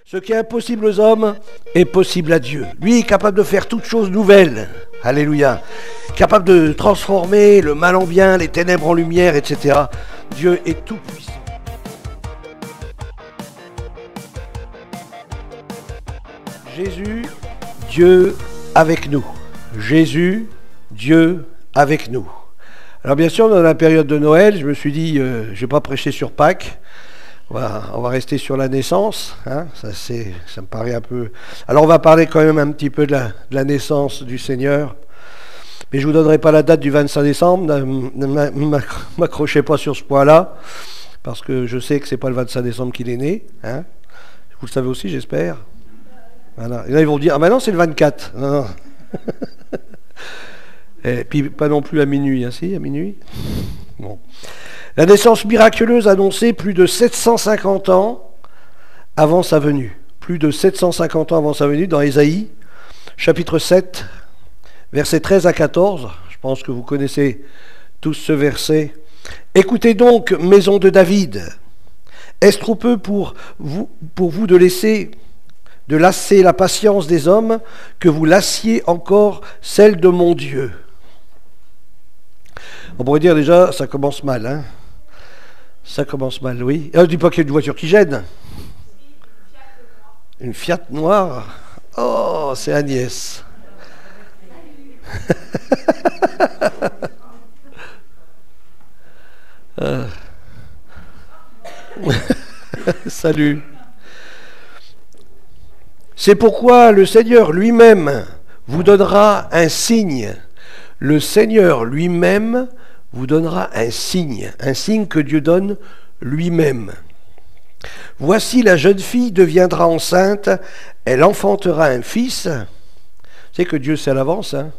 Ce qui est impossible aux hommes est possible à Dieu. Lui est capable de faire toutes choses nouvelles. Alléluia. Capable de transformer le mal en bien, les ténèbres en lumière, etc. Dieu est tout puissant. Jésus, Dieu avec nous. Jésus, Dieu avec nous. Alors bien sûr, dans la période de Noël, je me suis dit, je ne vais pas prêcher sur Pâques. On va rester sur la naissance, hein, ça me paraît un peu... Alors on va parler quand même un petit peu de la naissance du Seigneur, mais je ne vous donnerai pas la date du 25 décembre, ne m'accrochez pas sur ce point-là, parce que je sais que ce n'est pas le 25 décembre qu'il est né, hein. Vous le savez aussi, j'espère. Voilà. Et là ils vont dire, ah maintenant c'est le 24, non. Et puis pas non plus à minuit, hein, si, à minuit. Bon. La naissance miraculeuse annoncée plus de 750 ans avant sa venue. Plus de 750 ans avant sa venue, dans Ésaïe, chapitre 7, versets 13 à 14. Je pense que vous connaissez tous ce verset. « Écoutez donc, maison de David, est-ce trop peu pour vous de lasser la patience des hommes, que vous lassiez encore celle de mon Dieu ?» On pourrait dire déjà, ça commence mal, hein. Ça commence mal, oui. Je dis pas qu'il y a une voiture qui gêne. Une Fiat noire. Oh, c'est Agnès. Salut. C'est pourquoi le Seigneur lui-même vous donnera un signe. Le Seigneur lui-même vous donnera un signe que Dieu donne lui-même. Voici, la jeune fille deviendra enceinte, elle enfantera un fils. C'est que Dieu sait à l'avance, hein,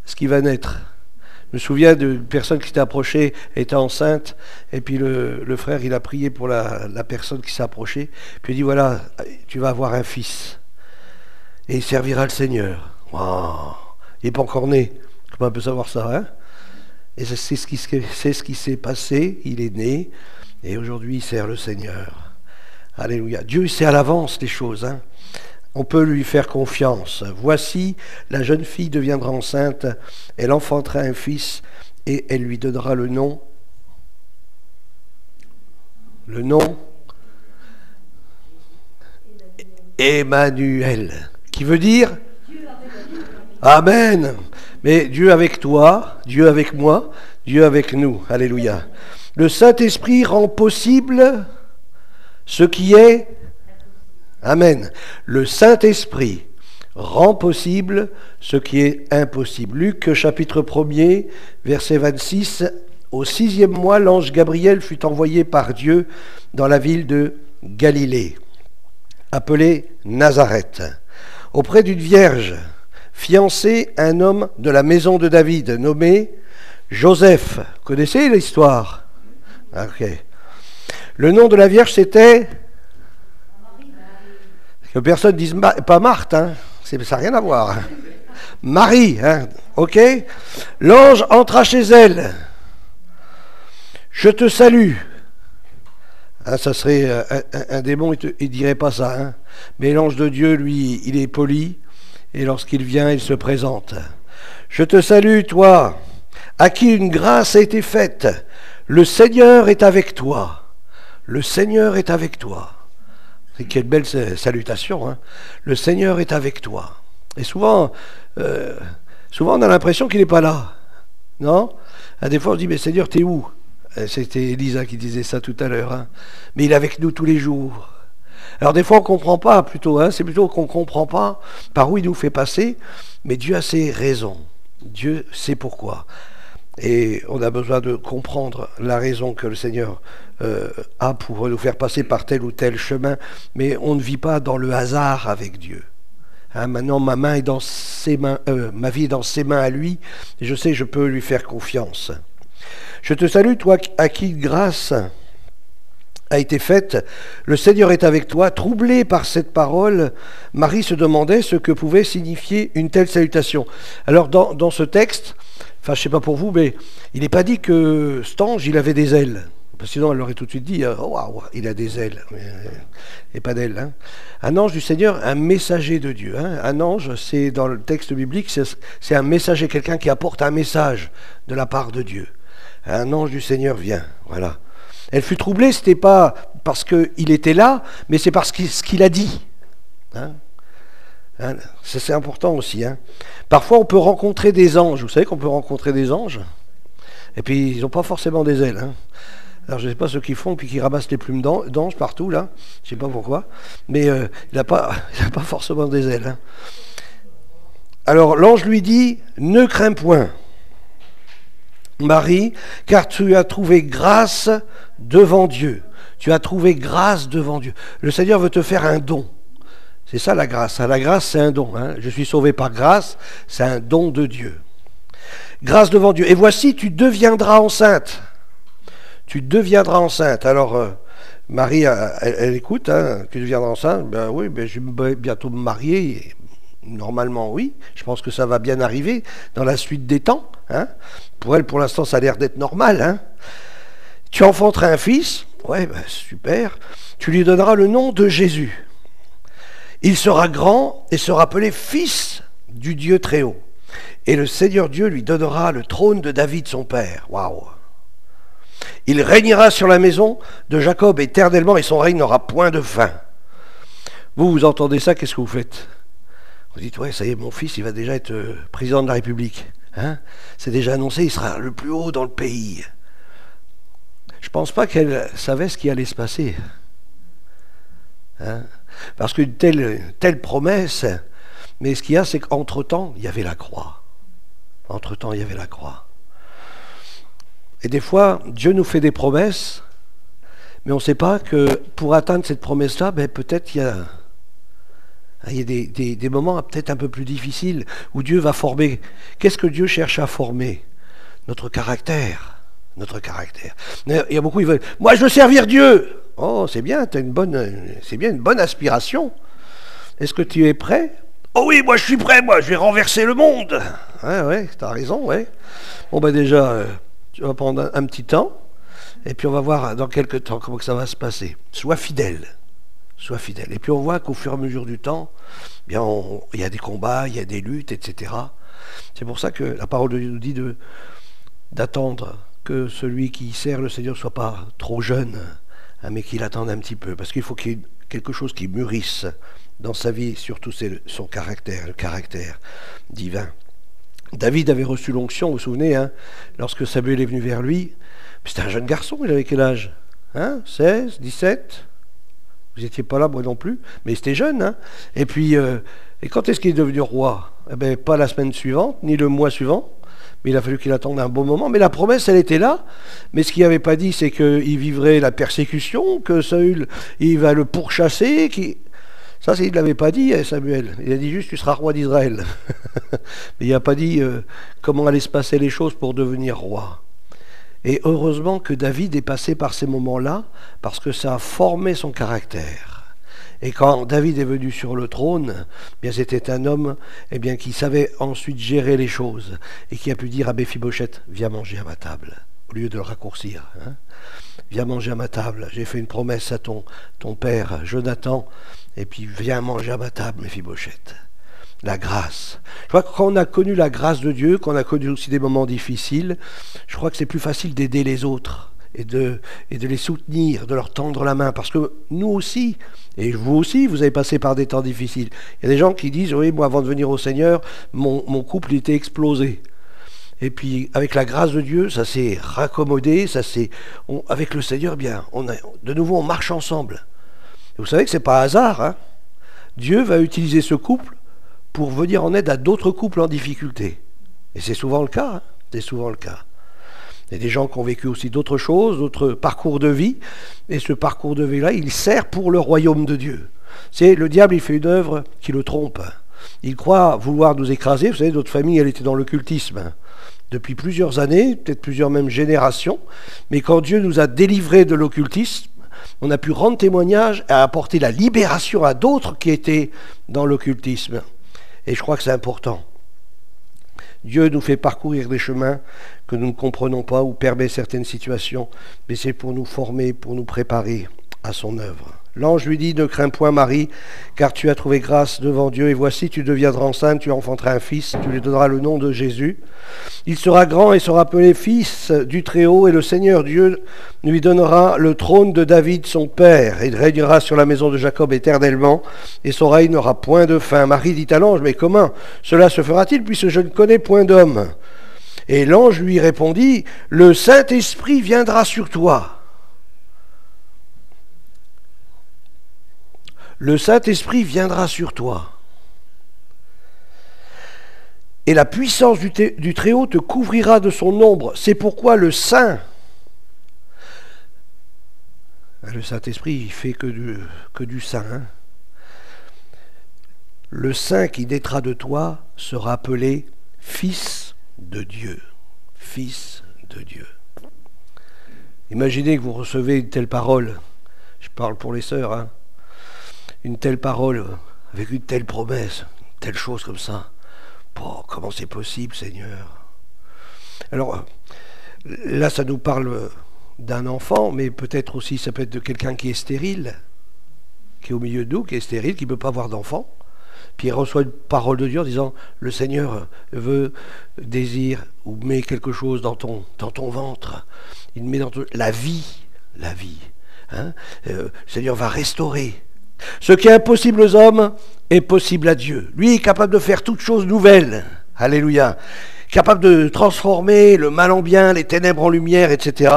ce qui va naître. Je me souviens d'une personne qui s'était approchée, était enceinte, et puis le frère, il a prié pour la personne qui s'est approchée, puis il dit, voilà, tu vas avoir un fils, et il servira le Seigneur. Wow. Il n'est pas encore né, comment on peut savoir ça, hein? Et c'est ce qui s'est passé, il est né, et aujourd'hui il sert le Seigneur. Alléluia. Dieu sait à l'avance les choses, hein. On peut lui faire confiance. Voici, la jeune fille deviendra enceinte, elle enfantera un fils, et elle lui donnera le nom. Le nom Emmanuel, qui veut dire Amen. Mais Dieu avec toi, Dieu avec moi, Dieu avec nous. Alléluia. Le Saint-Esprit rend possible ce qui est... Amen. Le Saint-Esprit rend possible ce qui est impossible. Luc chapitre 1er, verset 26. Au 6e mois, l'ange Gabriel fut envoyé par Dieu dans la ville de Galilée, appelée Nazareth, auprès d'une vierge, fiancé un homme de la maison de David, nommé Joseph. Vous connaissez l'histoire? Ok. Le nom de la vierge, c'était... Que personne ne dise pas Marthe, hein. Ça n'a rien à voir. Marie, hein. Ok. L'ange entra chez elle. Je te salue. Hein, ça serait un démon, il ne dirait pas ça. Hein. Mais l'ange de Dieu, lui, il est poli. Et lorsqu'il vient, il se présente. Je te salue, toi, à qui une grâce a été faite. Le Seigneur est avec toi. Le Seigneur est avec toi. C'est quelle belle salutation, hein. Le Seigneur est avec toi. Et souvent on a l'impression qu'il n'est pas là. Non? Des fois, on se dit, mais Seigneur, t'es où? C'était Elisa qui disait ça tout à l'heure. Hein. Mais il est avec nous tous les jours. Alors des fois on ne comprend pas plutôt, hein, c'est plutôt qu'on ne comprend pas par où il nous fait passer, mais Dieu a ses raisons, Dieu sait pourquoi. Et on a besoin de comprendre la raison que le Seigneur a pour nous faire passer par tel ou tel chemin, mais on ne vit pas dans le hasard avec Dieu. Hein, maintenant ma main est dans ses mains, ma vie est dans ses mains à lui, et je sais que je peux lui faire confiance. Je te salue, toi à qui grâce a été faite, le Seigneur est avec toi. Troublée par cette parole, Marie se demandait ce que pouvait signifier une telle salutation. Alors dans ce texte, enfin je ne sais pas pour vous, mais il n'est pas dit que cet ange, il avait des ailes. Sinon, elle aurait tout de suite dit, oh, waouh, il a des ailes. Et pas d'ailes. Hein. Un ange du Seigneur, un messager de Dieu. Hein. Un ange, c'est dans le texte biblique, c'est un messager, quelqu'un qui apporte un message de la part de Dieu. Un ange du Seigneur vient, voilà. Elle fut troublée, ce n'était pas parce qu'il était là, mais c'est parce ce qu'il a dit. Hein. Hein, c'est important aussi. Hein. Parfois, on peut rencontrer des anges. Vous savez qu'on peut rencontrer des anges? Et puis, ils n'ont pas forcément des ailes. Hein. Alors, je ne sais pas ce qu'ils font, puis qu'ils ramassent les plumes d'ange partout, là. Je ne sais pas pourquoi. Mais il n'a pas forcément des ailes. Hein. Alors, l'ange lui dit, ne crains point, Marie, car tu as trouvé grâce devant Dieu. Tu as trouvé grâce devant Dieu. Le Seigneur veut te faire un don. C'est ça la grâce. La grâce, c'est un don. Hein. Je suis sauvé par grâce, c'est un don de Dieu. Grâce devant Dieu. Et voici, tu deviendras enceinte. Tu deviendras enceinte. Alors, Marie, elle écoute, hein, tu deviendras enceinte. Ben oui, ben, je vais bientôt me marier. Normalement, oui. Je pense que ça va bien arriver dans la suite des temps. Hein. Pour elle, pour l'instant, ça a l'air d'être normal. Hein. Tu enfanteras un fils. Ouais, ben, super. Tu lui donneras le nom de Jésus. Il sera grand et sera appelé fils du Dieu très haut. Et le Seigneur Dieu lui donnera le trône de David son père. Waouh! Il régnera sur la maison de Jacob éternellement et son règne n'aura point de fin. Vous entendez ça, qu'est-ce que vous faites? Vous dites, ouais, ça y est, mon fils, il va déjà être président de la République. Hein? C'est déjà annoncé, il sera le plus haut dans le pays. Je ne pense pas qu'elle savait ce qui allait se passer. Hein? Parce qu'une telle promesse, mais ce qu'il y a, c'est qu'entre-temps, il y avait la croix. Entre-temps, il y avait la croix. Et des fois, Dieu nous fait des promesses, mais on ne sait pas que pour atteindre cette promesse-là, ben, peut-être il y a des moments peut-être un peu plus difficiles où Dieu va former. Qu'est-ce que Dieu cherche à former? Notre caractère. Notre caractère. Il y a beaucoup qui veulent, moi je veux servir Dieu. Oh, c'est bien, c'est bien une bonne aspiration. Est-ce que tu es prêt? Oh oui, moi je suis prêt, moi je vais renverser le monde. Ouais, t'as raison, ouais. Bon ben déjà, tu vas prendre un petit temps, et puis on va voir dans quelques temps comment que ça va se passer. Sois fidèle. Sois fidèle. Et puis on voit qu'au fur et à mesure du temps, bien il y a des combats, il y a des luttes, etc. C'est pour ça que la parole de Dieu nous dit d'attendre que celui qui sert le Seigneur ne soit pas trop jeune, hein, mais qu'il attende un petit peu. Parce qu'il faut qu'il y ait quelque chose qui mûrisse dans sa vie, surtout c'est son caractère, le caractère divin. David avait reçu l'onction, vous vous souvenez, hein, lorsque Samuel est venu vers lui. C'était un jeune garçon, il avait quel âge? 16, 17? Vous n'étiez pas là, moi non plus, mais c'était jeune. Hein. Et puis, et quand est-ce qu'il est devenu roi? Eh bien, pas la semaine suivante, ni le mois suivant, mais il a fallu qu'il attende un bon moment. Mais la promesse, elle était là. Mais ce qu'il n'avait pas dit, c'est qu'il vivrait la persécution, que Saül, il va le pourchasser. Ça, il ne l'avait pas dit, Samuel. Il a dit juste, tu seras roi d'Israël. Mais il n'a pas dit comment allaient se passer les choses pour devenir roi. Et heureusement que David est passé par ces moments-là, parce que ça a formé son caractère. Et quand David est venu sur le trône, bien c'était un homme qui savait ensuite gérer les choses, et qui a pu dire à Méphibosheth, viens manger à ma table, au lieu de le raccourcir. Hein. Viens manger à ma table, j'ai fait une promesse à ton père, Jonathan, et puis viens manger à ma table, Méphibosheth. La grâce. Je crois que quand on a connu la grâce de Dieu, qu'on a connu aussi des moments difficiles, je crois que c'est plus facile d'aider les autres et de les soutenir, de leur tendre la main. Parce que nous aussi, et vous aussi, vous avez passé par des temps difficiles. Il y a des gens qui disent, oui, moi avant de venir au Seigneur, mon couple était explosé. Et puis avec la grâce de Dieu, ça s'est raccommodé, avec le Seigneur, bien, de nouveau on marche ensemble. Et vous savez que ce n'est pas hasard. Hein. Dieu va utiliser ce couple pour venir en aide à d'autres couples en difficulté. Et c'est souvent le cas. Hein. C'est souvent le cas. Il y a des gens qui ont vécu aussi d'autres choses, d'autres parcours de vie. Et ce parcours de vie-là, il sert pour le royaume de Dieu. C'est le diable, il fait une œuvre qui le trompe. Il croit vouloir nous écraser. Vous savez, notre famille, elle était dans l'occultisme depuis plusieurs années, peut-être plusieurs même générations. Mais quand Dieu nous a délivrés de l'occultisme, on a pu rendre témoignage et apporter la libération à d'autres qui étaient dans l'occultisme. Et je crois que c'est important. Dieu nous fait parcourir des chemins que nous ne comprenons pas ou permet certaines situations, mais c'est pour nous former, pour nous préparer à son œuvre. L'ange lui dit, ne crains point Marie, car tu as trouvé grâce devant Dieu, et voici, tu deviendras enceinte, tu enfanteras un fils, tu lui donneras le nom de Jésus. Il sera grand et sera appelé fils du Très-Haut, et le Seigneur Dieu lui donnera le trône de David son père, et il régnera sur la maison de Jacob éternellement, et son règne n'aura point de fin. Marie dit à l'ange, mais comment cela se fera-t-il, puisque je ne connais point d'homme? Et l'ange lui répondit, le Saint-Esprit viendra sur toi. Le Saint-Esprit viendra sur toi. Et la puissance du Très-Haut te couvrira de son ombre. C'est pourquoi le Saint, le Saint-Esprit, il fait que du Saint. Hein. Le Saint qui naîtra de toi sera appelé Fils de Dieu. Fils de Dieu. Imaginez que vous recevez une telle parole. Je parle pour les sœurs, hein. Une telle parole, avec une telle promesse, une telle chose comme ça. Oh, comment c'est possible, Seigneur? Alors, là, ça nous parle d'un enfant, mais peut-être aussi, ça peut être de quelqu'un qui est stérile, qui est au milieu de nous, qui est stérile, qui ne peut pas avoir d'enfant. Puis il reçoit une parole de Dieu en disant, le Seigneur veut, désire, ou met quelque chose dans ton ventre. Il met dans la vie. Hein? Le Seigneur va restaurer. Ce qui est impossible aux hommes est possible à Dieu. Lui est capable de faire toutes choses nouvelles. Alléluia. Capable de transformer le mal en bien, les ténèbres en lumière, etc.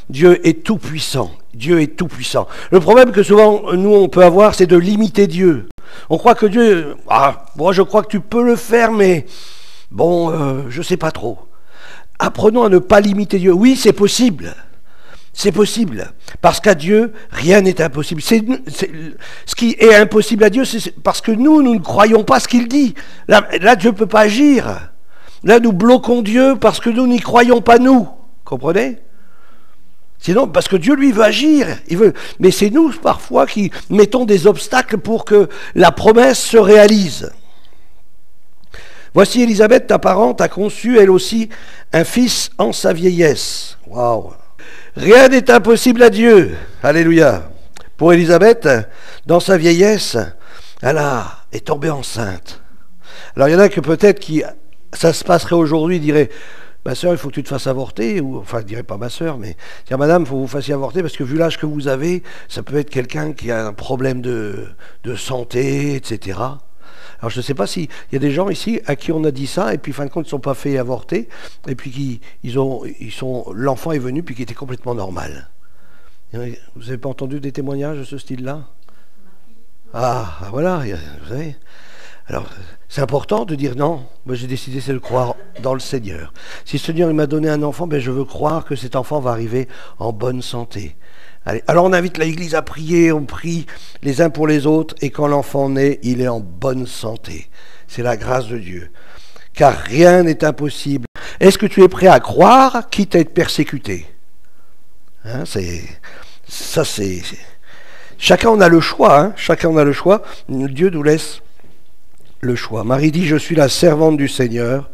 Dieu est tout puissant. Dieu est tout puissant. Le problème que souvent nous on peut avoir, c'est de limiter Dieu. On croit que Dieu, moi je crois que tu peux le faire, mais bon, je sais pas trop. Apprenons à ne pas limiter Dieu. Oui, c'est possible. C'est possible, parce qu'à Dieu, rien n'est impossible. Ce qui est impossible à Dieu, c'est parce que nous ne croyons pas ce qu'il dit. Là, Dieu ne peut pas agir. Là, nous bloquons Dieu parce que nous n'y croyons pas nous. Comprenez? Sinon, parce que Dieu, lui, veut agir. Mais c'est nous, parfois, qui mettons des obstacles pour que la promesse se réalise. Voici Élisabeth, ta parente, a conçu, elle aussi, un fils en sa vieillesse. Waouh! Rien n'est impossible à Dieu. Alléluia. Pour Élisabeth, dans sa vieillesse, elle est tombée enceinte. Alors il y en a que peut-être ça se passerait aujourd'hui, diraient, ma soeur, il faut que tu te fasses avorter, ou enfin je dirais pas ma soeur, mais dire madame, il faut que vous fassiez avorter parce que vu l'âge que vous avez, ça peut être quelqu'un qui a un problème de santé, etc. Alors je ne sais pas s'il y a des gens ici à qui on a dit ça, et puis fin de compte, ils ne sont pas fait avorter, et puis l'enfant est venu, puis qui était complètement normal. Vous n'avez pas entendu des témoignages de ce style-là? Ah, voilà, vous savez. Alors, c'est important de dire non, moi j'ai décidé c'est de croire dans le Seigneur. Si le Seigneur il m'a donné un enfant, ben je veux croire que cet enfant va arriver en bonne santé. Allez, alors on invite l'Église à prier, on prie les uns pour les autres, et quand l'enfant naît, il est en bonne santé. C'est la grâce de Dieu. Car rien n'est impossible. Est-ce que tu es prêt à croire, quitte à être persécuté? Hein, chacun en a le choix, hein, chacun en a le choix. Dieu nous laisse le choix. Marie dit, je suis la servante du Seigneur,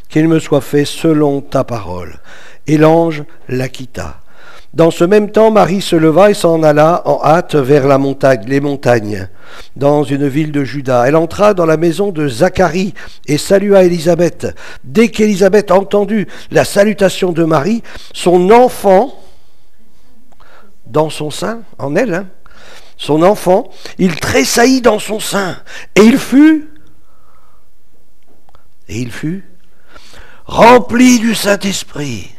qu'il me soit fait selon ta parole. Et l'ange la quitta. Dans ce même temps, Marie se leva et s'en alla en hâte vers les montagnes, dans une ville de Juda. Elle entra dans la maison de Zacharie et salua Élisabeth. Dès qu'Élisabeth a entendu la salutation de Marie, son enfant, dans son sein, en elle, hein, son enfant, il tressaillit dans son sein, et il fut rempli du Saint-Esprit.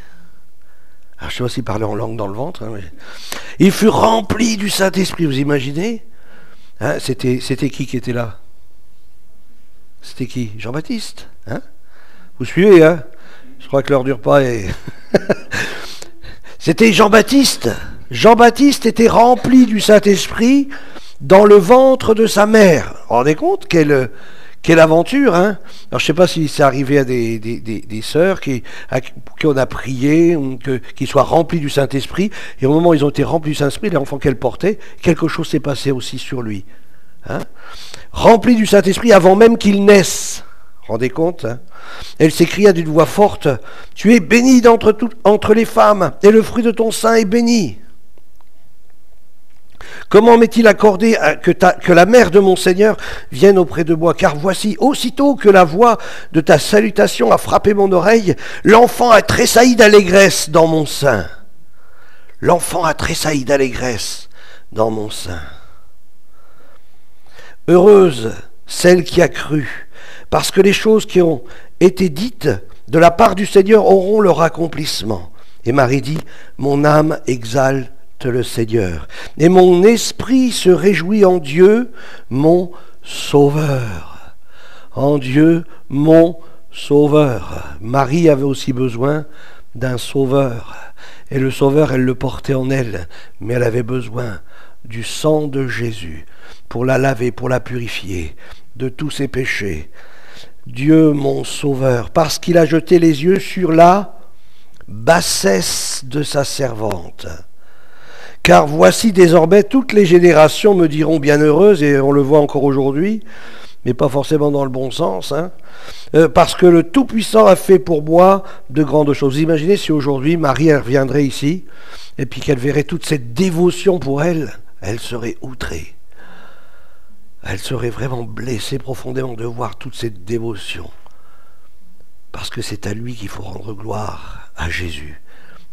Alors, je ne sais pas s'il parlait en langue dans le ventre. Hein, mais... Il fut rempli du Saint-Esprit, vous imaginez, hein, c'était qui était là? C'était qui? Jean-Baptiste, hein? Vous suivez, hein? Je crois que l'heure du repas est... C'était Jean-Baptiste. Jean-Baptiste était rempli du Saint-Esprit dans le ventre de sa mère. Vous vous rendez compte? Quelle aventure, hein? Alors, je ne sais pas si c'est arrivé à des sœurs qui on a prié, qui soient remplies du Saint-Esprit, et au moment où ils ont été remplis du Saint-Esprit, l'enfant qu'elle portait, quelque chose s'est passé aussi sur lui. Hein? Rempli du Saint-Esprit avant même qu'il naisse. Rendez compte, hein? Elle s'écria d'une voix forte, « Tu es bénie entre les femmes, et le fruit de ton sein est béni. Comment m'est-il accordé que la mère de mon Seigneur vienne auprès de moi? Car voici, aussitôt que la voix de ta salutation a frappé mon oreille, l'enfant a tressailli d'allégresse dans mon sein. » L'enfant a tressailli d'allégresse dans mon sein. Heureuse celle qui a cru, parce que les choses qui ont été dites de la part du Seigneur auront leur accomplissement. Et Marie dit, mon âme exalte le Seigneur, et mon esprit se réjouit en Dieu, mon Sauveur. En Dieu, mon Sauveur. Marie avait aussi besoin d'un Sauveur. Et le Sauveur, elle le portait en elle, mais elle avait besoin du sang de Jésus pour la laver, pour la purifier de tous ses péchés. Dieu mon Sauveur, parce qu'il a jeté les yeux sur la bassesse de sa servante. Car voici désormais toutes les générations me diront bienheureuse, et on le voit encore aujourd'hui, mais pas forcément dans le bon sens, hein, parce que le Tout-Puissant a fait pour moi de grandes choses. Vous imaginez si aujourd'hui Marie elle reviendrait ici, et puis qu'elle verrait toute cette dévotion pour elle, elle serait outrée. Elle serait vraiment blessée profondément de voir toute cette dévotion. Parce que c'est à lui qu'il faut rendre gloire, à Jésus.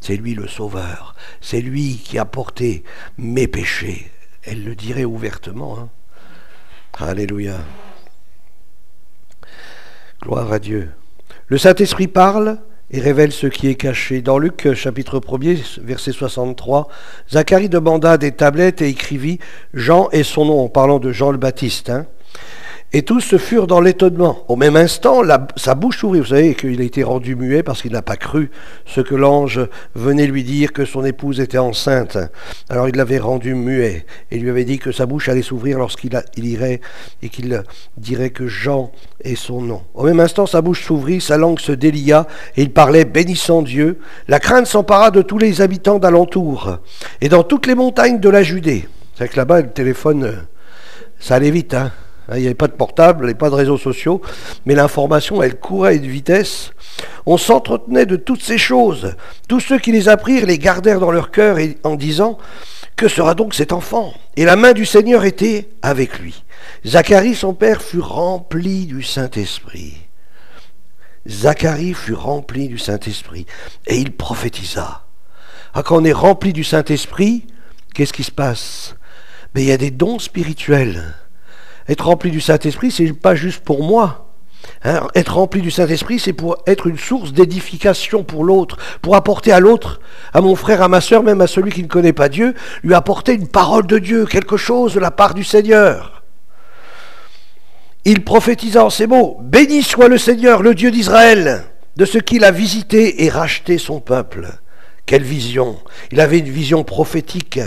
C'est lui le Sauveur. C'est lui qui a porté mes péchés. Elle le dirait ouvertement. Hein. Alléluia. Gloire à Dieu. Le Saint-Esprit parle et révèle ce qui est caché. Dans Luc chapitre 1er, verset 63, Zacharie demanda des tablettes et écrivit « Jean est son nom », en parlant de Jean le Baptiste. Hein. Et tous se furent dans l'étonnement. Au même instant, sa bouche s'ouvrit. Vous savez qu'il a été rendu muet parce qu'il n'a pas cru ce que l'ange venait lui dire, que son épouse était enceinte. Alors il l'avait rendu muet et lui avait dit que sa bouche allait s'ouvrir lorsqu'il irait et qu'il dirait que Jean est son nom. Au même instant, sa bouche s'ouvrit, sa langue se délia et il parlait bénissant Dieu. La crainte s'empara de tous les habitants d'alentour et dans toutes les montagnes de la Judée. C'est vrai que là-bas, le téléphone, ça allait vite, hein. Il n'y avait pas de portable, il n'y avait pas de réseaux sociaux, mais l'information, elle courait à une vitesse. On s'entretenait de toutes ces choses. Tous ceux qui les apprirent les gardèrent dans leur cœur en disant « Que sera donc cet enfant ?» Et la main du Seigneur était avec lui. Zacharie, son père, fut rempli du Saint-Esprit. Zacharie fut rempli du Saint-Esprit et il prophétisa. Ah, quand on est rempli du Saint-Esprit, qu'est-ce qui se passe? Mais il y a des dons spirituels. Être rempli du Saint-Esprit, c'est pas juste pour moi. Hein, être rempli du Saint-Esprit, c'est pour être une source d'édification pour l'autre, pour apporter à l'autre, à mon frère, à ma sœur, même à celui qui ne connaît pas Dieu, lui apporter une parole de Dieu, quelque chose de la part du Seigneur. Il prophétisa en ces mots, « Béni soit le Seigneur, le Dieu d'Israël, de ce qu'il a visité et racheté son peuple. » Quelle vision! Il avait une vision prophétique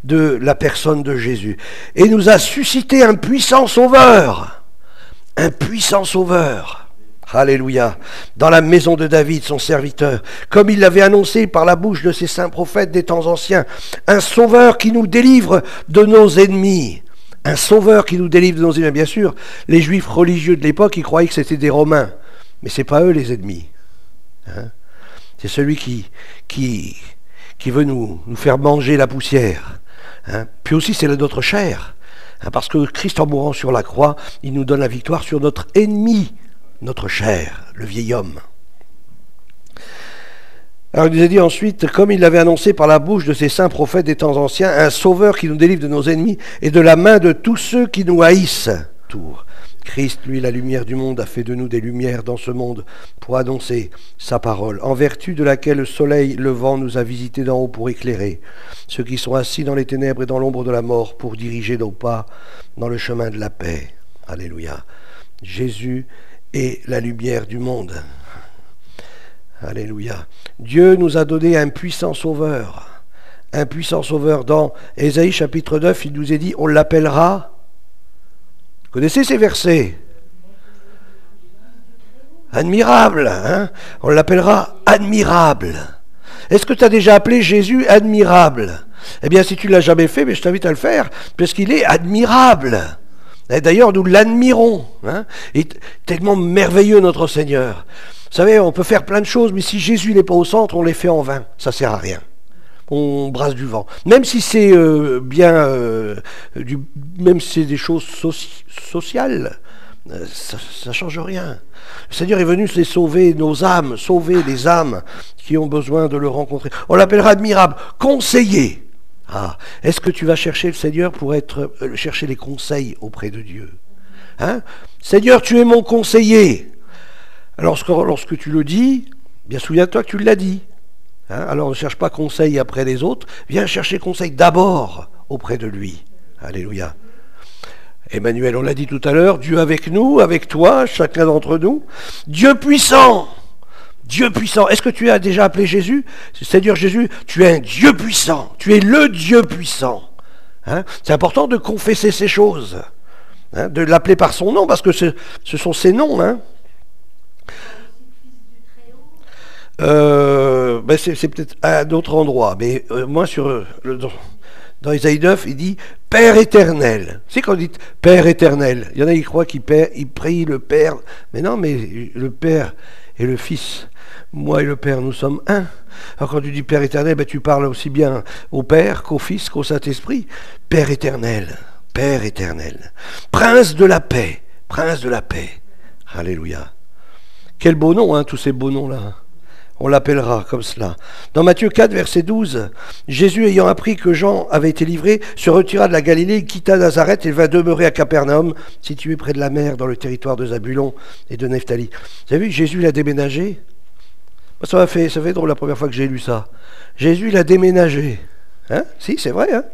de la personne de Jésus. Et nous a suscité un puissant sauveur. Un puissant sauveur. Alléluia. Dans la maison de David, son serviteur. Comme il l'avait annoncé par la bouche de ses saints prophètes des temps anciens. Un sauveur qui nous délivre de nos ennemis. Un sauveur qui nous délivre de nos ennemis. Bien sûr, les juifs religieux de l'époque, ils croyaient que c'était des Romains. Mais ce n'est pas eux les ennemis. Hein? C'est celui qui veut nous faire manger la poussière. Hein. Puis aussi, c'est notre chair. Hein, parce que Christ, en mourant sur la croix, il nous donne la victoire sur notre ennemi, notre chair, le vieil homme. Alors il nous a dit ensuite, comme il l'avait annoncé par la bouche de ses saints prophètes des temps anciens, un sauveur qui nous délivre de nos ennemis et de la main de tous ceux qui nous haïssent. Tour. Christ, lui, la lumière du monde, a fait de nous des lumières dans ce monde pour annoncer sa parole, en vertu de laquelle le soleil levant nous a visités d'en haut pour éclairer ceux qui sont assis dans les ténèbres et dans l'ombre de la mort, pour diriger nos pas dans le chemin de la paix. Alléluia. Jésus est la lumière du monde. Alléluia. Dieu nous a donné un puissant sauveur. Un puissant sauveur. Dans Ésaïe chapitre 9, il nous est dit, on l'appellera... Vous connaissez ces versets? Admirable, hein? On l'appellera admirable. Est-ce que tu as déjà appelé Jésus admirable? Eh bien, si tu ne l'as jamais fait, mais je t'invite à le faire, parce qu'il est admirable. Et d'ailleurs, nous l'admirons. Hein. Il est tellement merveilleux, notre Seigneur. Vous savez, on peut faire plein de choses, mais si Jésus n'est pas au centre, on les fait en vain. Ça ne sert à rien. On brasse du vent. Même si c'est même si c'est des choses sociales, ça ne change rien. Le Seigneur est venu les sauver, nos âmes, sauver les âmes qui ont besoin de le rencontrer. On l'appellera admirable, conseiller. Ah, est-ce que tu vas chercher le Seigneur pour chercher les conseils auprès de Dieu, hein? Seigneur, tu es mon conseiller. Alors, lorsque tu le dis, bien souviens-toi que tu l'as dit. Hein? Alors ne cherche pas conseil après les autres, viens chercher conseil d'abord auprès de lui. Alléluia. Emmanuel, on l'a dit tout à l'heure, Dieu avec nous, avec toi, chacun d'entre nous. Dieu puissant. Dieu puissant. Est-ce que tu as déjà appelé Jésus? Seigneur Jésus, tu es un Dieu puissant. Tu es le Dieu puissant. Hein? C'est important de confesser ces choses. Hein? De l'appeler par son nom, parce que ce sont ses noms. Hein? C'est peut-être à d'autres endroits. Mais moi, dans Isaïe 9, il dit « Père éternel ». C'est quand on dit « Père éternel ». Il y en a qui croient qu'ils prient le Père. Mais non, mais le Père et le Fils, moi et le Père, nous sommes un. Alors quand tu dis Père éternel, tu parles aussi bien au Père qu'au Fils qu'au Saint-Esprit. Père éternel, Père éternel. Prince de la paix, Prince de la paix. Alléluia. Quel beau nom, hein, tous ces beaux noms-là. On l'appellera comme cela. Dans Matthieu 4, verset 12, Jésus, ayant appris que Jean avait été livré, se retira de la Galilée, il quitta Nazareth et va demeurer à Capernaum, situé près de la mer, dans le territoire de Zabulon et de Nephtali. Vous avez vu, Jésus l'a déménagé. Moi, ça fait drôle la première fois que j'ai lu ça. Jésus l'a déménagé. Hein? Si, c'est vrai. Hein?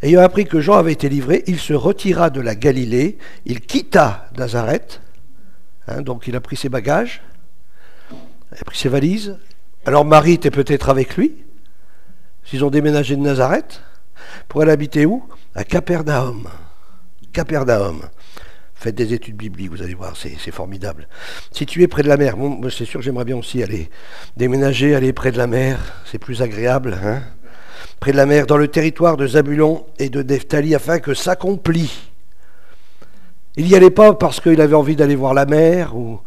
Ayant appris que Jean avait été livré, il se retira de la Galilée, il quitta Nazareth, hein, donc il a pris ses bagages, il a pris ses valises. Alors Marie était peut-être avec lui. Ils ont déménagé de Nazareth pour aller habiter où? À Capernaum. Capernaum. Faites des études bibliques, vous allez voir, c'est formidable. Situé près de la mer. Bon, c'est sûr que j'aimerais bien aussi aller déménager, aller près de la mer. C'est plus agréable. Hein? Près de la mer, dans le territoire de Zabulon et de Nephtali, afin que s'accomplit. Il n'y allait pas parce qu'il avait envie d'aller voir la mer ou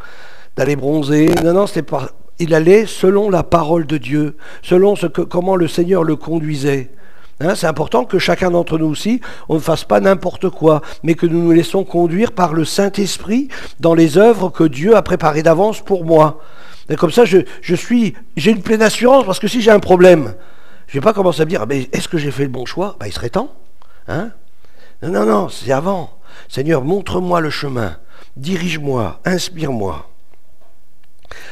d'aller bronzer. Non, c'était pas. Il allait selon la parole de Dieu, selon comment le Seigneur le conduisait. Hein, c'est important que chacun d'entre nous aussi, on ne fasse pas n'importe quoi, mais que nous nous laissons conduire par le Saint-Esprit dans les œuvres que Dieu a préparées d'avance pour moi. Et comme ça, j'ai une pleine assurance, parce que si j'ai un problème, je ne vais pas commencer à me dire, est-ce que j'ai fait le bon choix? Il serait temps. Hein? Non, c'est avant. Seigneur, montre-moi le chemin, dirige-moi, inspire-moi.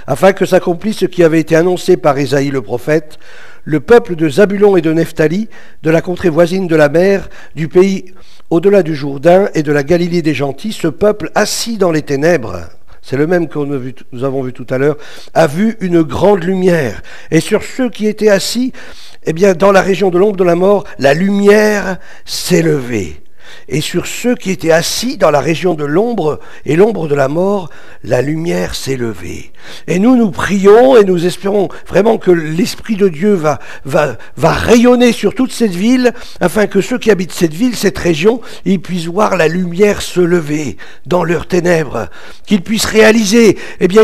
Afin que s'accomplisse ce qui avait été annoncé par Ésaïe le prophète, le peuple de Zabulon et de Nephtali, de la contrée voisine de la mer, du pays au-delà du Jourdain et de la Galilée des gentils, ce peuple assis dans les ténèbres, c'est le même que nous avons vu tout à l'heure, a vu une grande lumière. Et sur ceux qui étaient assis, dans la région de l'ombre de la mort, la lumière s'est levée. Et sur ceux qui étaient assis dans la région de l'ombre et l'ombre de la mort, la lumière s'est levée. Et nous prions et nous espérons vraiment que l'Esprit de Dieu va rayonner sur toute cette ville, afin que ceux qui habitent cette ville, cette région, ils puissent voir la lumière se lever dans leurs ténèbres, qu'ils puissent réaliser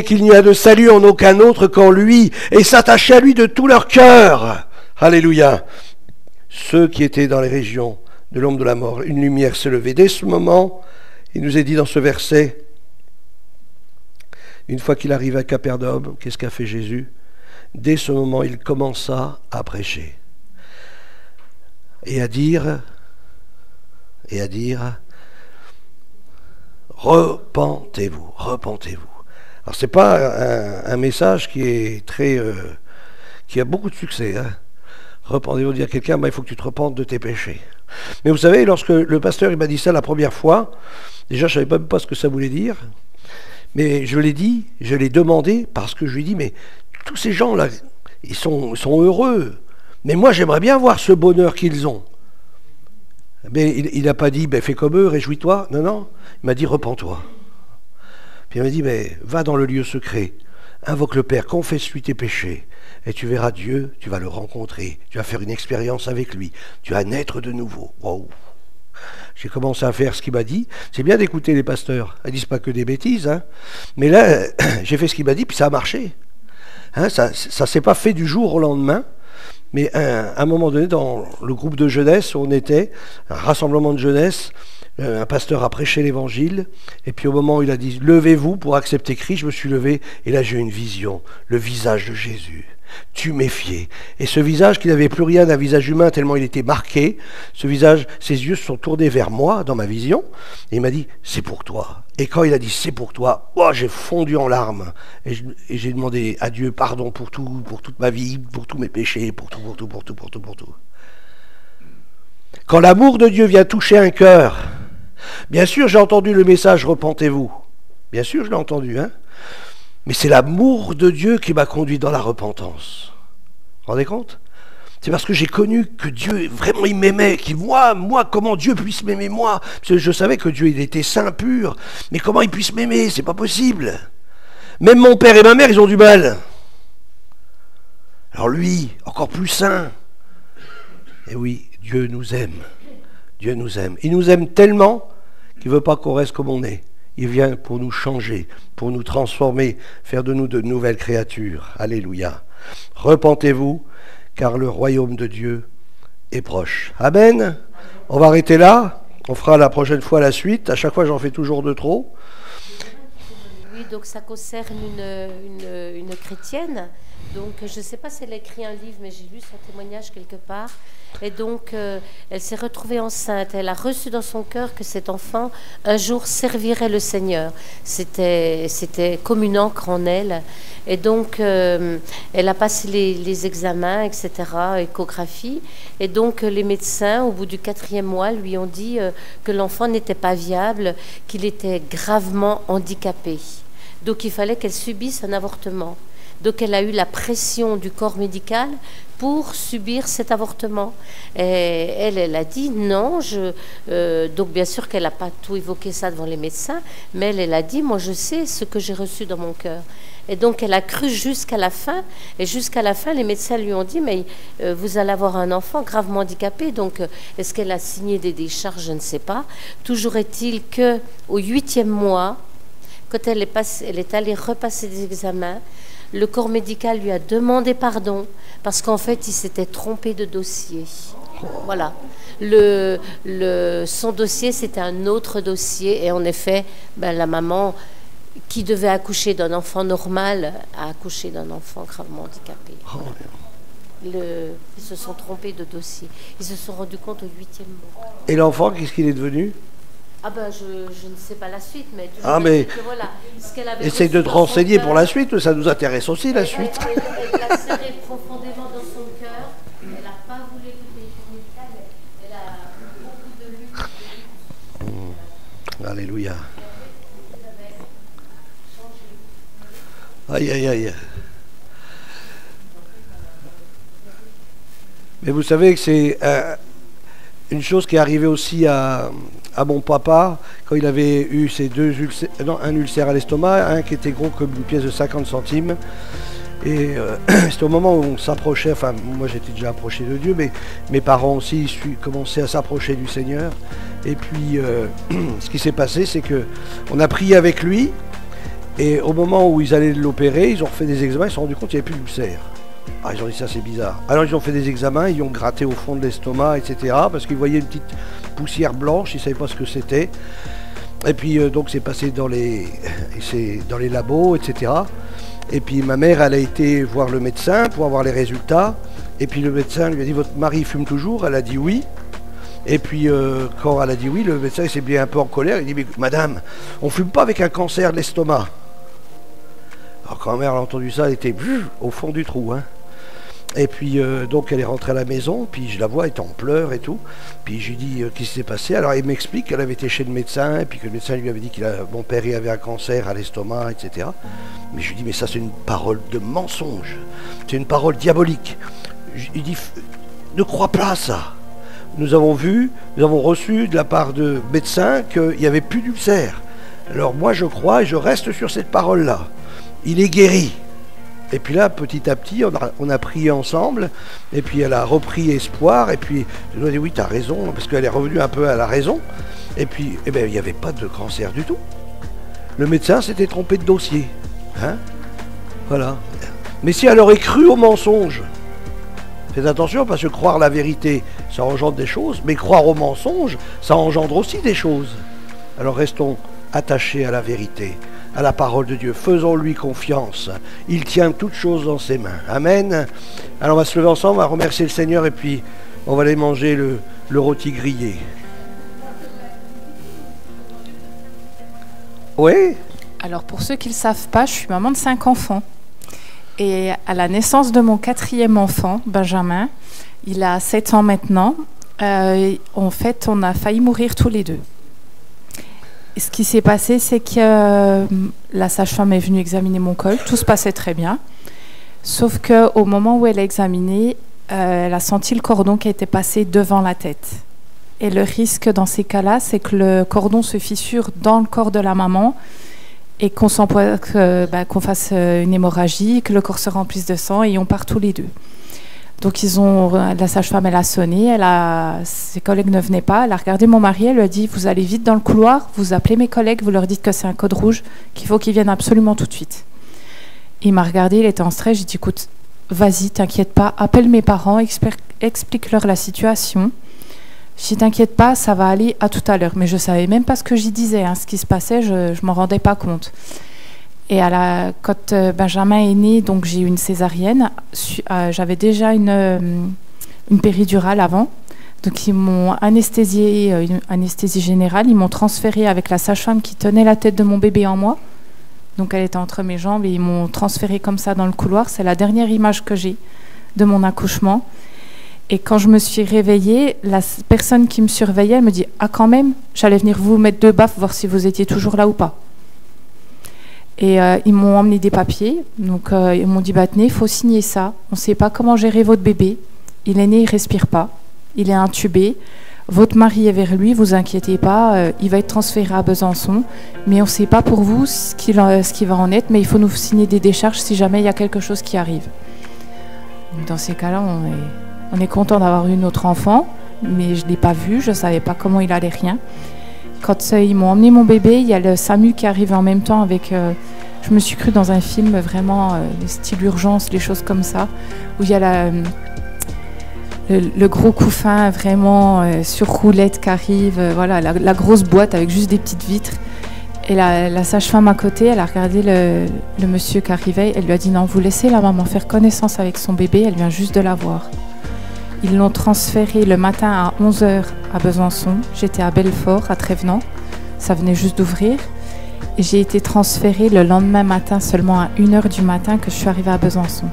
qu'il n'y a de salut en aucun autre qu'en lui, et s'attacher à lui de tout leur cœur. Alléluia. Ceux qui étaient dans les régions de l'ombre de la mort, une lumière s'est levée. Dès ce moment, il nous est dit dans ce verset, une fois qu'il arrive à Capernaum, qu'est-ce qu'a fait Jésus? Dès ce moment, il commença à prêcher et à dire, repentez-vous, repentez-vous. Alors c'est pas un message qui est qui a beaucoup de succès. Hein. Repentez-vous, dire à quelqu'un, il faut que tu te repentes de tes péchés. Mais vous savez, lorsque le pasteur il m'a dit ça la première fois, déjà je ne savais même pas ce que ça voulait dire, mais je l'ai dit, je l'ai demandé, parce que je lui ai dit, mais tous ces gens-là, ils sont heureux, mais moi j'aimerais bien voir ce bonheur qu'ils ont. Mais il n'a pas dit, fais comme eux, réjouis-toi, non, il m'a dit, repens-toi. Puis il m'a dit, va dans le lieu secret, invoque le Père, confesse-lui tes péchés, et tu verras Dieu, tu vas le rencontrer, tu vas faire une expérience avec lui, tu vas naître de nouveau. Wow. J'ai commencé à faire ce qu'il m'a dit. C'est bien d'écouter les pasteurs. Ils disent pas que des bêtises. Hein. Mais là, j'ai fait ce qu'il m'a dit, puis ça a marché. Hein, ça ne s'est pas fait du jour au lendemain. Mais à un moment donné, dans le groupe de jeunesse où on était, un rassemblement de jeunesse, un pasteur a prêché l'évangile, et puis au moment où il a dit « Levez-vous pour accepter Christ », je me suis levé, et là j'ai eu une vision, le visage de Jésus, tuméfié. Et ce visage qui n'avait plus rien d'un visage humain tellement il était marqué, ce visage, ses yeux se sont tournés vers moi dans ma vision, et il m'a dit « C'est pour toi ». Et quand il a dit « C'est pour toi », oh, j'ai fondu en larmes, et j'ai demandé à Dieu pardon pour tout, pour toute ma vie, pour tous mes péchés, pour tout. Quand l'amour de Dieu vient toucher un cœur, bien sûr j'ai entendu le message « Repentez-vous ». Bien sûr je l'ai entendu, hein. Mais c'est l'amour de Dieu qui m'a conduit dans la repentance. Vous vous rendez compte? C'est parce que j'ai connu que Dieu, vraiment, il m'aimait. Moi, comment Dieu puisse m'aimer, moi? Parce que je savais que Dieu, il était saint, pur. Mais comment il puisse m'aimer? C'est pas possible. Même mon père et ma mère, ils ont du mal. Alors lui, encore plus saint. Et oui, Dieu nous aime. Dieu nous aime. Il nous aime tellement qu'il ne veut pas qu'on reste comme on est. Il vient pour nous changer, pour nous transformer, faire de nous de nouvelles créatures. Alléluia. Repentez-vous, car le royaume de Dieu est proche. Amen. On va arrêter là. On fera la prochaine fois la suite. À chaque fois, j'en fais toujours de trop. Oui, donc ça concerne une chrétienne. Donc, je ne sais pas si elle a écrit un livre, mais j'ai lu son témoignage quelque part. Et donc, elle s'est retrouvée enceinte. Elle a reçu dans son cœur que cet enfant, un jour, servirait le Seigneur. C'était comme une encre en elle. Et donc, elle a passé les examens, etc., échographie. Et donc, les médecins, au bout du 4e mois, lui ont dit que l'enfant n'était pas viable, qu'il était gravement handicapé. Donc, il fallait qu'elle subisse un avortement. Donc elle a eu la pression du corps médical pour subir cet avortement. Et elle a dit non. Donc bien sûr qu'elle n'a pas tout évoqué ça devant les médecins, mais elle a dit, moi je sais ce que j'ai reçu dans mon cœur. Et donc elle a cru jusqu'à la fin. Et jusqu'à la fin, les médecins lui ont dit, mais vous allez avoir un enfant gravement handicapé. Donc est-ce qu'elle a signé des décharges? Je ne sais pas. Toujours est-il qu'au 8e mois, quand elle est allée repasser des examens, le corps médical lui a demandé pardon parce qu'en fait, il s'était trompé de dossier. Voilà. Son dossier, c'était un autre dossier. Et en effet, la maman qui devait accoucher d'un enfant normal a accouché d'un enfant gravement handicapé. Ils se sont trompés de dossier. Ils se sont rendus compte au 8e mois. Et l'enfant, qu'est-ce qu'il est devenu? Ah ben, je ne sais pas la suite, mais... mais que, voilà, essaye de te renseigner pour la suite, ça nous intéresse aussi, la suite. Elle l'a serré profondément dans son cœur, elle n'a pas voulu écouter les médicales, mais elle a beaucoup de lutte. Alléluia. Aïe, aïe, aïe. Mais vous savez que c'est une chose qui est arrivée aussi à mon papa, quand il avait eu ses un ulcère à l'estomac, un qui était gros comme une pièce de 50 centimes. Et c'était au moment où on s'approchait, enfin moi j'étais déjà approché de Dieu, mais mes parents aussi commençaient à s'approcher du Seigneur. Et puis ce qui s'est passé, c'est qu'on a prié avec lui, et au moment où ils allaient l'opérer, ils ont fait des examens, ils se sont rendus compte qu'il n'y avait plus d'ulcère. Ah, ils ont dit ça, c'est bizarre. Alors ils ont fait des examens, ils ont gratté au fond de l'estomac, etc. Parce qu'ils voyaient une petite poussière blanche, ils ne savaient pas ce que c'était. Et puis donc c'est passé dans les labos, etc. Et puis ma mère, elle a été voir le médecin pour avoir les résultats. Et puis le médecin lui a dit, votre mari fume toujours? Elle a dit oui. Et puis quand elle a dit oui, le médecin s'est bien un peu en colère. Il dit, mais madame, on ne fume pas avec un cancer de l'estomac. Alors quand ma mère a entendu ça, elle était au fond du trou, hein. Et puis donc elle est rentrée à la maison, puis je la vois, elle est en pleurs et tout. Puis je lui dis qu'est-ce qui s'est passé. Alors il m'explique qu'elle avait été chez le médecin, et puis que le médecin lui avait dit mon père il avait un cancer à l'estomac, etc. Mais je lui dis, mais ça c'est une parole de mensonge, c'est une parole diabolique. Il dit, ne crois pas à ça. Nous avons reçu de la part de médecins qu'il n'y avait plus d'ulcère. Alors moi je crois et je reste sur cette parole-là. Il est guéri. Et puis là, petit à petit, on a prié ensemble, et puis elle a repris espoir, et puis je lui ai dit oui, tu as raison, parce qu'elle est revenue un peu à la raison, et puis eh ben, il n'y avait pas de cancer du tout. Le médecin s'était trompé de dossier. Hein, voilà. Mais si elle aurait cru au mensonge, faites attention, parce que croire la vérité, ça engendre des choses, mais croire au mensonge, ça engendre aussi des choses. Alors restons attachés à la vérité, à la parole de Dieu. Faisons-lui confiance. Il tient toutes choses dans ses mains. Amen. Alors on va se lever ensemble, on va remercier le Seigneur et puis on va aller manger le rôti grillé. Oui? Alors pour ceux qui ne le savent pas, je suis maman de 5 enfants. Et à la naissance de mon 4e enfant, Benjamin, il a 7 ans maintenant, en fait on a failli mourir tous les deux. Et ce qui s'est passé, c'est que la sage-femme est venue examiner mon col, tout se passait très bien, sauf qu'au moment où elle a examiné, elle a senti le cordon qui était passé devant la tête. Et le risque dans ces cas-là, c'est que le cordon se fissure dans le corps de la maman et qu'on fasse une hémorragie, que le corps se remplisse de sang et on part tous les deux. Donc la sage-femme, elle a sonné, ses collègues ne venaient pas, elle a regardé mon mari, elle lui a dit « Vous allez vite dans le couloir, vous appelez mes collègues, vous leur dites que c'est un code rouge, qu'il faut qu'ils viennent absolument tout de suite. » Il m'a regardé, il était en stress, j'ai dit « Écoute, vas-y, t'inquiète pas, appelle mes parents, explique-leur la situation. Si t'inquiète pas, ça va aller, à tout à l'heure. » Mais je savais même pas ce que j'y disais, hein, ce qui se passait, je m'en rendais pas compte. Et quand Benjamin est né, donc j'ai eu une césarienne. J'avais déjà une péridurale avant. Donc ils m'ont anesthésiée, une anesthésie générale. Ils m'ont transférée avec la sage-femme qui tenait la tête de mon bébé en moi. Donc elle était entre mes jambes et ils m'ont transférée comme ça dans le couloir. C'est la dernière image que j'ai de mon accouchement. Et quand je me suis réveillée, la personne qui me surveillait, elle me dit « Ah quand même, j'allais venir vous mettre 2 baffes, voir si vous étiez toujours là ou pas. » Et ils m'ont emmené des papiers. Donc ils m'ont dit « Tenez, il faut signer ça. On ne sait pas comment gérer votre bébé. Il est né, il ne respire pas. Il est intubé. Votre mari est vers lui, vous inquiétez pas. Il va être transféré à Besançon. Mais on ne sait pas pour vous ce qui va en être. Mais il faut nous signer des décharges si jamais il y a quelque chose qui arrive. » Donc dans ces cas-là, on est content d'avoir eu notre enfant. Mais je ne l'ai pas vu. Je ne savais pas comment il allait, rien. Quand ils m'ont emmené mon bébé, il y a le SAMU qui arrive en même temps avec... je me suis crue dans un film vraiment, style urgence, les choses comme ça, où il y a le gros couffin vraiment sur roulette qui arrive, voilà, la grosse boîte avec juste des petites vitres. Et la sage-femme à côté, elle a regardé le monsieur qui arrivait, elle lui a dit « Non, vous laissez la maman faire connaissance avec son bébé, elle vient juste de la voir. » Ils l'ont transféré le matin à 11h à Besançon. J'étais à Belfort, à Trévenant. Ça venait juste d'ouvrir. Et j'ai été transférée le lendemain matin, seulement à 1h du matin, que je suis arrivée à Besançon.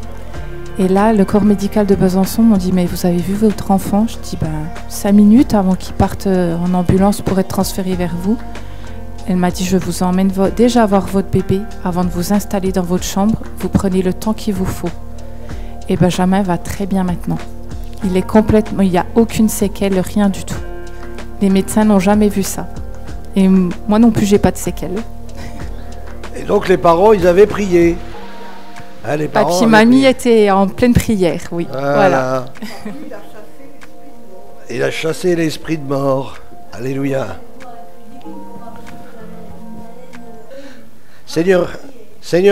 Et là, le corps médical de Besançon m'ont dit « Mais vous avez vu votre enfant ?» Je dis « 5 minutes avant qu'il parte en ambulance pour être transféré vers vous. » Elle m'a dit « Je vous emmène déjà voir votre bébé avant de vous installer dans votre chambre. Vous prenez le temps qu'il vous faut. » Et Benjamin va très bien maintenant. Il est complètement, il n'y a aucune séquelle, rien du tout. Les médecins n'ont jamais vu ça. Et moi non plus, j'ai pas de séquelles. Et donc les parents, ils avaient prié. Hein, les parents Papy et mamie étaient en pleine prière, oui. Voilà. Il a chassé l'esprit de mort. Alléluia. Seigneur,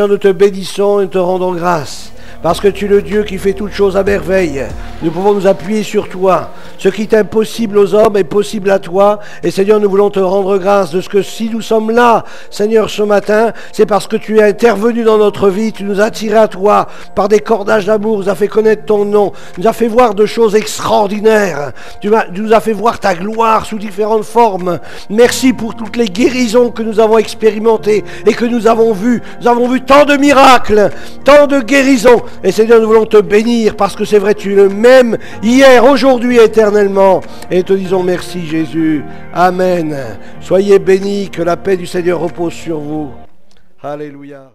nous te bénissons et te rendons grâce. Parce que tu es le Dieu qui fait toutes choses à merveille. Nous pouvons nous appuyer sur toi. Ce qui est impossible aux hommes est possible à toi. Et Seigneur, nous voulons te rendre grâce de ce que si nous sommes là, Seigneur, ce matin, c'est parce que tu es intervenu dans notre vie. Tu nous as attirés à toi par des cordages d'amour. Tu nous as fait connaître ton nom. Tu nous as fait voir de choses extraordinaires. Tu nous as fait voir ta gloire sous différentes formes. Merci pour toutes les guérisons que nous avons expérimentées et que nous avons vues. Nous avons vu tant de miracles, tant de guérisons. Et Seigneur, nous voulons te bénir parce que c'est vrai, tu es le même hier, aujourd'hui, éternellement. Et te disons merci Jésus. Amen. Soyez bénis, que la paix du Seigneur repose sur vous. Alléluia.